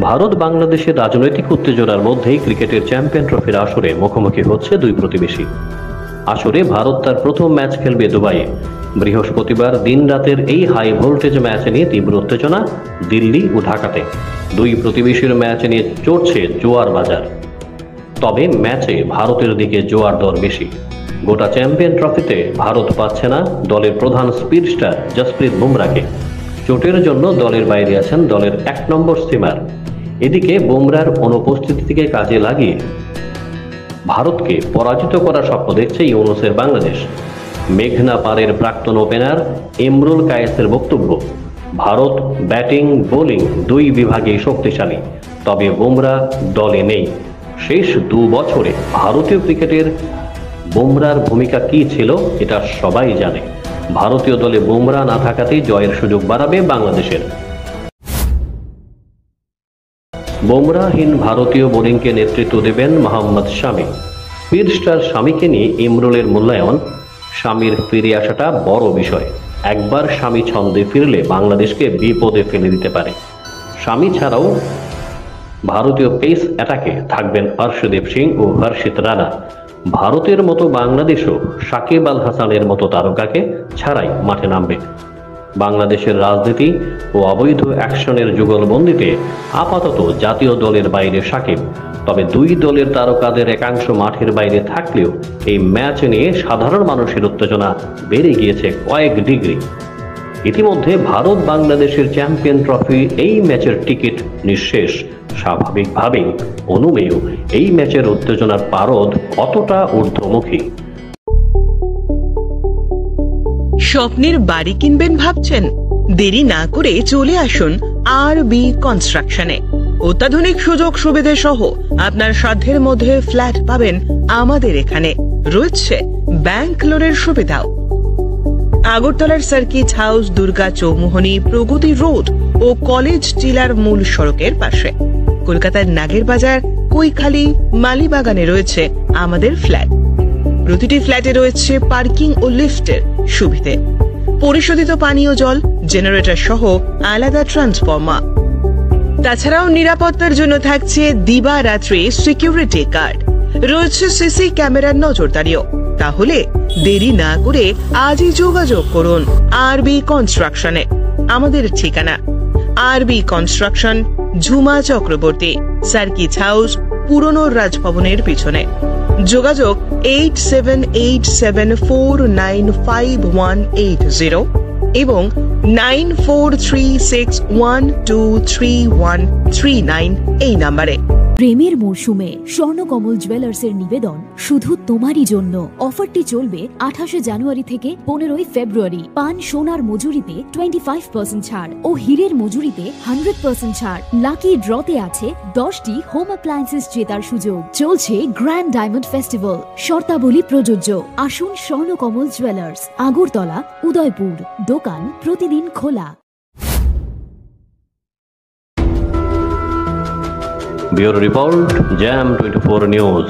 ভারত বাংলাদেশের রাজনৈতিক উত্তেজনার মধ্যেই ক্রিকেটের চ্যাম্পিয়ন ট্রফির আসরে মুখোমুখি হচ্ছে দুই প্রতিবেশী। আসরে ভারত তার প্রথম ম্যাচ খেলবে দুবাইয়ে। বৃহস্পতিবার দিন রাতের এই হাই ভোল্টেজ ম্যাচ নিয়ে তীব্র উত্তেজনা দিল্লি ও ঢাকাতে। দুই প্রতিবেশীর ম্যাচ নিয়ে চড়ছে জোয়ার বাজার। তবে ম্যাচে ভারতের দিকে জোয়ার দর বেশি। গোটা চ্যাম্পিয়ন ট্রফিতে ভারত পাচ্ছে না দলের প্রধান স্পিড স্টার জসপ্রীত বুমরাকে। চোটের জন্য দলের বাইরে আছেন দলের 1 নম্বর স্পিনার। এদিকে বুমরার অনুপস্থিতিকে কাজে লাগিয়ে ভারতকে পরাজিত করার স্বপ্ন দেখছে ইউনুসের বাংলাদেশ। মেঘনা পারের প্রাক্তন ওপেনার ইমরুল কায়েসের বক্তব্য, ভারত ব্যাটিং বোলিং দুই বিভাগেই শক্তিশালী, তবে বুমরা দলে নেই। শেষ 2 বছরে ভারতীয় ক্রিকেটের বুমরার ভূমিকা কি ছিল এটা সবাই জানে। ভারতীয় দলে বুমরা না থাকাতেই জয়ের সুযোগ বাড়াবে বাংলাদেশের। বুমরাহীন ভারতীয় বোলিংকে নেতৃত্ব দেবেন মোহাম্মদ শামি। স্পিড স্টার শামিকে নিয়ে ইমরুলের মূল্যায়ন, শামির ফিরে আসাটা বড় বিষয়। একবার শামি ছন্দে ফিরলে বাংলাদেশকে বিপদে ফেলে দিতে পারে। শামি ছাড়াও ভারতীয় পেস অ্যাটাকে থাকবেন হর্ষদীপ সিং ও হর্ষিত রানা। ভারতের মতো বাংলাদেশও সাকিব আল হাসানের মতো তারকাকে ছাড়াই মাঠে নামবে। বাংলাদেশের রাজনীতি ও অবৈধ অ্যাকশনের যুগলবন্দিতে আপাতত জাতীয় দলের বাইরে সাকিব। তবে দুই দলের তারকাদের একাংশ মাঠের বাইরে থাকলেও এই ম্যাচ নিয়ে সাধারণ মানুষের উত্তেজনা বেড়ে গিয়েছে কয়েক ডিগ্রি। ইতিমধ্যে ভারত বাংলাদেশের চ্যাম্পিয়ন ট্রফি এই ম্যাচের টিকিট নিঃশেষ। স্বাভাবিকভাবেই অনুমেয় এই ম্যাচের উত্তেজনার পারদ কতটা ঊর্ধ্বমুখী। স্বপ্নের বাড়ি কিনবেন ভাবছেন? দেরি না করে চলে আসুন আরবি কনস্ট্রাকশনে। অত্যাধুনিক সুযোগ সুবিধা সহ আপনার সাধ্যের মধ্যে ফ্ল্যাট পাবেন আমাদের এখানে। রয়েছে ব্যাংক লোনের সুবিধাও। আগরতলার সার্কিট হাউস, দুর্গা চৌমুহনী, প্রগতি রোড ও কলেজ টিলার মূল সড়কের পাশে। কলকাতার নাগের বাজার, কৈখালী, মালিবাগানে রয়েছে আমাদের ফ্ল্যাট। প্রতিটি ফ্ল্যাটে রয়েছে পার্কিং ও লিফটের সুবিধে, পরিশোধিত পানীয় জল, জেনারেটর সহ আলাদা ট্রান্সফরমার। তাছাড়াও নিরাপত্তার জন্য থাকছে দিবারাত্রি সিকিউরিটি গার্ড। রয়েছে সিসি ক্যামেরার নজরদারিও। তাহলে দেরি না করে আজই যোগাযোগ করুন আরবি কনস্ট্রাকশনে। আমাদের ঠিকানা আরবি construction, Jhuma Chakraborty, circuit house, পুরনো রাজভবনের পিছনে। যোগাযোগ 8787495180 এবং 9436123139 এই নাম্বারে। প্রেমের মরশুমে স্বর্ণকমল জুয়েলার্সের নিবেদন শুধু তোমারই জন্য। অফারটি চলবে 28 জানুয়ারি থেকে 15 ফেব্রুয়ারি। পান সোনার মজুরিতে 25% ছাড় ও হীরের মজুরিতে 100% ছাড়। লাকি ড্রতে আছে 10টি হোম অ্যাপ্লায়েন্সেস জেতার সুযোগ। চলছে গ্র্যান্ড ডায়মন্ড ফেস্টিভ্যাল। শর্তাবলী প্রযোজ্য। আসুন স্বর্ণকমল জুয়েলার্স, আগরতলা, উদয়পুর। দোকান প্রতিদিন খোলা। Bureau report, jam 24 news.